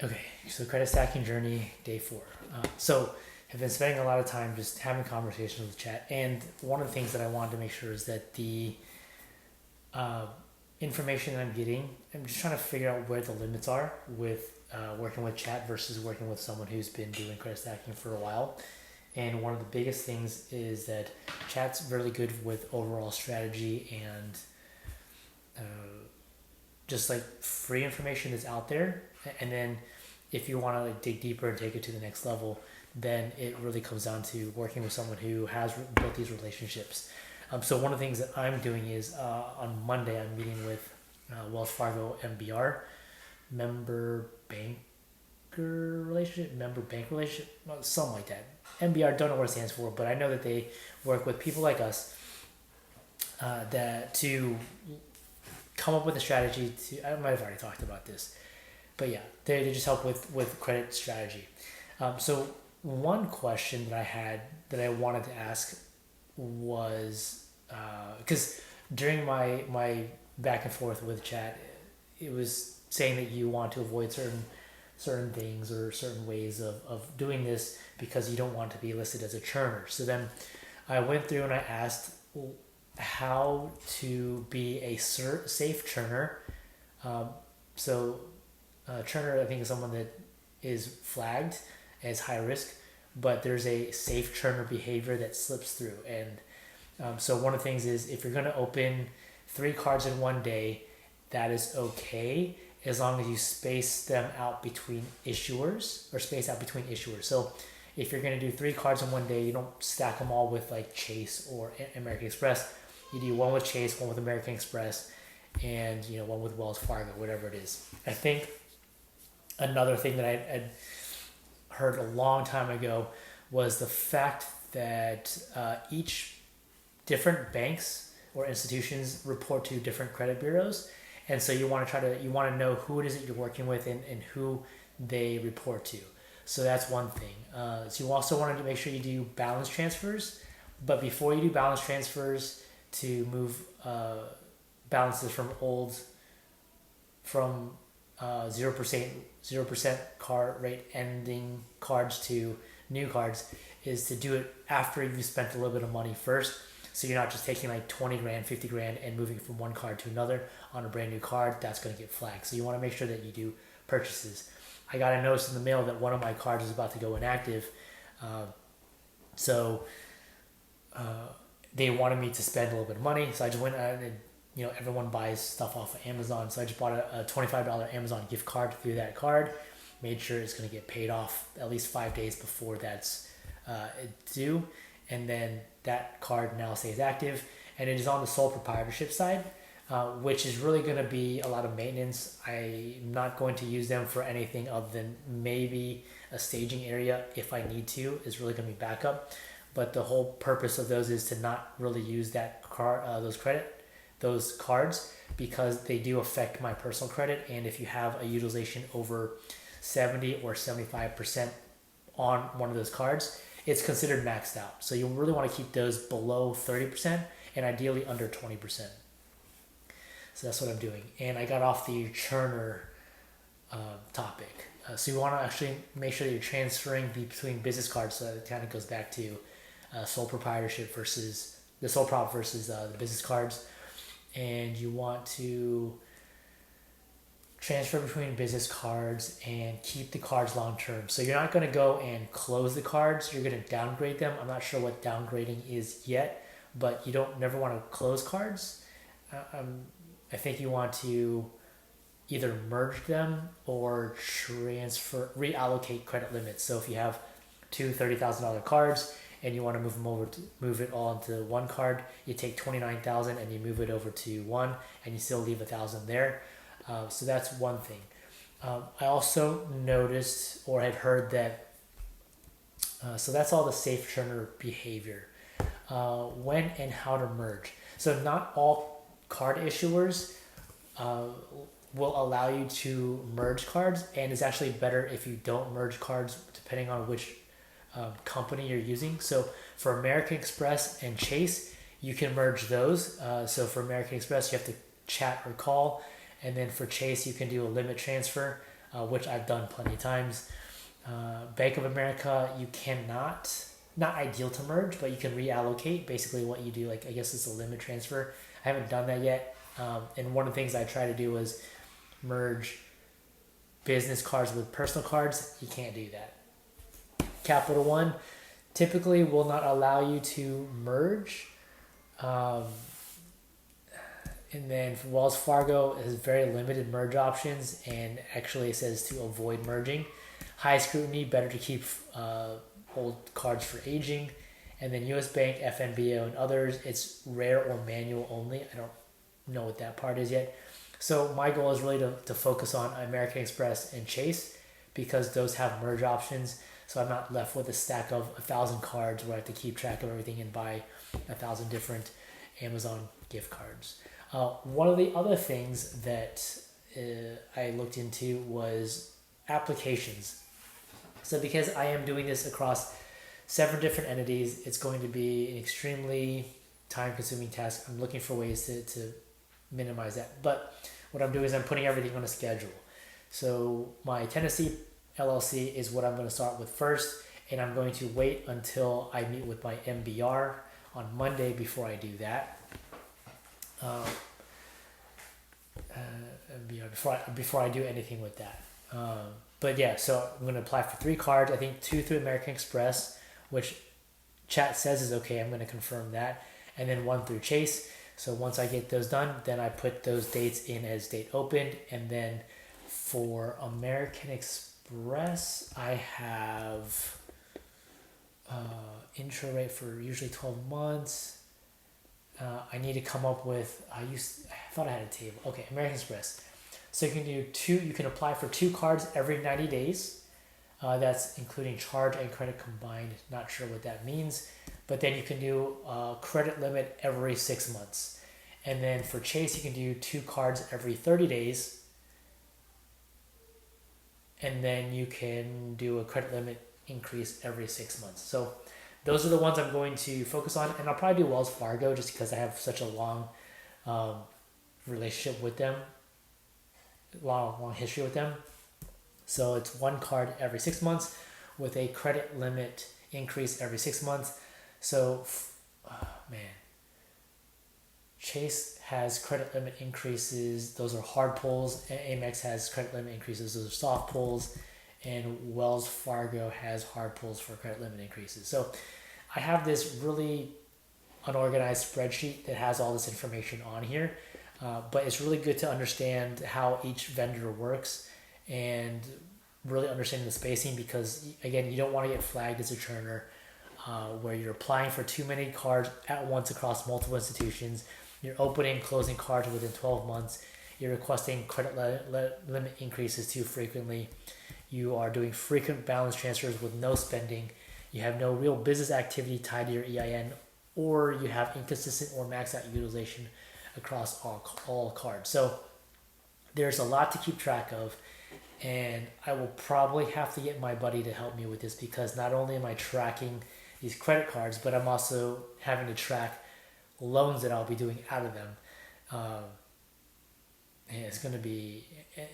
Okay, so credit stacking journey, day 4. So I've been spending a lot of time just having conversations with chat, and one of the things that I wanted to make sure is that the uh, information that I'm getting, I'm just trying to figure out where the limits are with working with chat versus working with someone who's been doing credit stacking for a while. And one of the biggest things is that chat's really good with overall strategy and just like free information that's out there. And then if you want to like dig deeper and take it to the next level, then it really comes down to working with someone who has built these relationships. So one of the things that I'm doing is on Monday I'm meeting with Wells Fargo MBR, member banker relationship, member bank relationship, something like that. MBR, don't know what it stands for, but I know that they work with people like us that to come up with a strategy to. I might have already talked about this, but yeah, they just help with credit strategy. So one question that I had that I wanted to ask was because during my back and forth with chat, it was saying that you want to avoid certain things or certain ways of doing this because you don't want to be listed as a churner. So then I went through and I asked how to be a safe churner. So churner, I think, is someone that is flagged as high risk, but there's a safe churner behavior that slips through. And so one of the things is if you're going to open 3 cards in one day, that is okay as long as you space them out between issuers or space out between issuers. So if you're going to do 3 cards in one day, you don't stack them all with like Chase or American Express. You do one with Chase, one with American Express, and one with Wells Fargo, whatever it is. I think another thing that I had heard a long time ago was the fact that each different banks or institutions report to different credit bureaus, and so you want to know who it is that you're working with and who they report to. So that's one thing. So you also want to make sure you do balance transfers, but before you do balance transfers to move balances from 0% card rate ending cards to new cards is to do it after you've spent a little bit of money first. So you're not just taking like 20 grand, 50 grand and moving it from one card to another on a brand new card. That's going to get flagged. So you want to make sure that you do purchases. I got a notice in the mail that one of my cards is about to go inactive. So they wanted me to spend a little bit of money. So I just went out and, everyone buys stuff off of Amazon. So I just bought a $25 Amazon gift card through that card, made sure it's going to get paid off at least 5 days before that's due. And then that card now stays active, and it is on the sole proprietorship side, which is really going to be a lot of maintenance. I'm not going to use them for anything other than maybe a staging area if I need to. Is really going to be backup. But the whole purpose of those is to not really use that those cards, because they do affect my personal credit. And if you have a utilization over 70 or 75% on one of those cards, it's considered maxed out. So you really want to keep those below 30% and ideally under 20%. So that's what I'm doing. And I got off the churner topic. So you want to actually make sure that you're transferring between business cards. So it kind of goes back to sole proprietorship versus the sole prop versus the business cards. And you want to transfer between business cards and keep the cards long term. So you're not going to go and close the cards. You're going to downgrade them. I'm not sure what downgrading is yet, but you don't never want to close cards. I think you want to either merge them or reallocate credit limits. So if you have 2 $30,000 cards and you want to move it all into one card, you take 29,000 and you move it over to one, and you still leave 1,000 there. So that's one thing. I also noticed or had heard that, so that's all the safe churner behavior. When and how to merge. So not all card issuers will allow you to merge cards, and it's actually better if you don't merge cards depending on which company you're using. So for American Express and Chase, you can merge those. So for American Express, you have to chat or call. And then for Chase, you can do a limit transfer. which I've done plenty of times. Bank of America, you cannot, not ideal to merge, but you can reallocate. Basically, what you do, like I guess it's a limit transfer. I haven't done that yet. And one of the things I try to do is merge business cards with personal cards. You can't do that. Capital One typically will not allow you to merge. And then for Wells Fargo, it has very limited merge options, and actually it says to avoid merging. High scrutiny, better to keep old cards for aging. And then US Bank, FNBO, and others, it's rare or manual only. I don't know what that part is yet. So my goal is really to focus on American Express and Chase because those have merge options. So I'm not left with a stack of 1,000 cards where I have to keep track of everything and buy 1,000 different Amazon gift cards. One of the other things that I looked into was applications. So because I am doing this across 7 different entities, it's going to be an extremely time-consuming task. I'm looking for ways to minimize that. But what I'm doing is I'm putting everything on a schedule. So my Tennessee LLC is what I'm going to start with first, and I'm going to wait until I meet with my MBR on Monday before I do that. Before I do anything with that. But yeah, so I'm going to apply for 3 cards. I think 2 through American Express, which chat says is okay. I'm going to confirm that. And then 1 through Chase. So once I get those done, then I put those dates in as date opened. And then for American Express, I have intro rate for usually 12 months. I need to come up with, I thought I had a table. Okay, American Express. So you can do 2, you can apply for 2 cards every 90 days. That's including charge and credit combined. Not sure what that means. But then you can do a credit limit every 6 months. And then for Chase, you can do 2 cards every 30 days. And then you can do a credit limit increase every 6 months. So those are the ones I'm going to focus on. And I'll probably do Wells Fargo just because I have such a long relationship with them. Long history with them. So it's 1 card every 6 months with a credit limit increase every 6 months. So, Chase has credit limit increases. Those are hard pulls. Amex has credit limit increases. Those are soft pulls. And Wells Fargo has hard pulls for credit limit increases. So I have this really unorganized spreadsheet that has all this information on here. But it's really good to understand how each vendor works and really understanding the spacing because, again, you don't want to get flagged as a churner where you're applying for too many cards at once across multiple institutions. You're opening and closing cards within 12 months. You're requesting credit limit increases too frequently. You are doing frequent balance transfers with no spending. You have no real business activity tied to your EIN, or you have inconsistent or maxed out utilization across all cards. So there's a lot to keep track of, and I will probably have to get my buddy to help me with this because not only am I tracking these credit cards, but I'm also having to track loans that I'll be doing out of them. And it's going to be,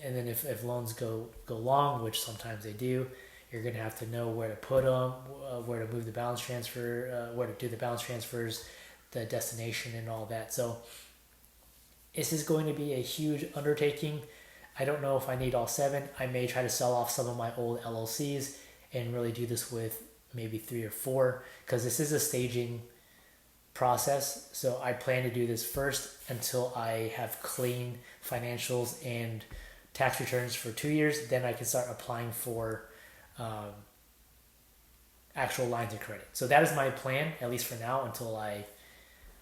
and then if loans go long, which sometimes they do, you're going to have to know where to put them, where to move the balance transfer, where to do the balance transfers, the destination and all that. So this is going to be a huge undertaking. I don't know if I need all 7. I may try to sell off some of my old LLCs and really do this with maybe 3 or 4 because this is a staging process. So I plan to do this first until I have clean financials and tax returns for 2 years. Then I can start applying for actual lines of credit. So that is my plan, at least for now, until I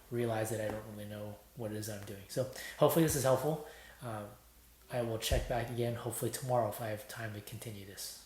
realize that I don't really know what it is I'm doing. So hopefully this is helpful. I will check back again hopefully tomorrow if I have time to continue this.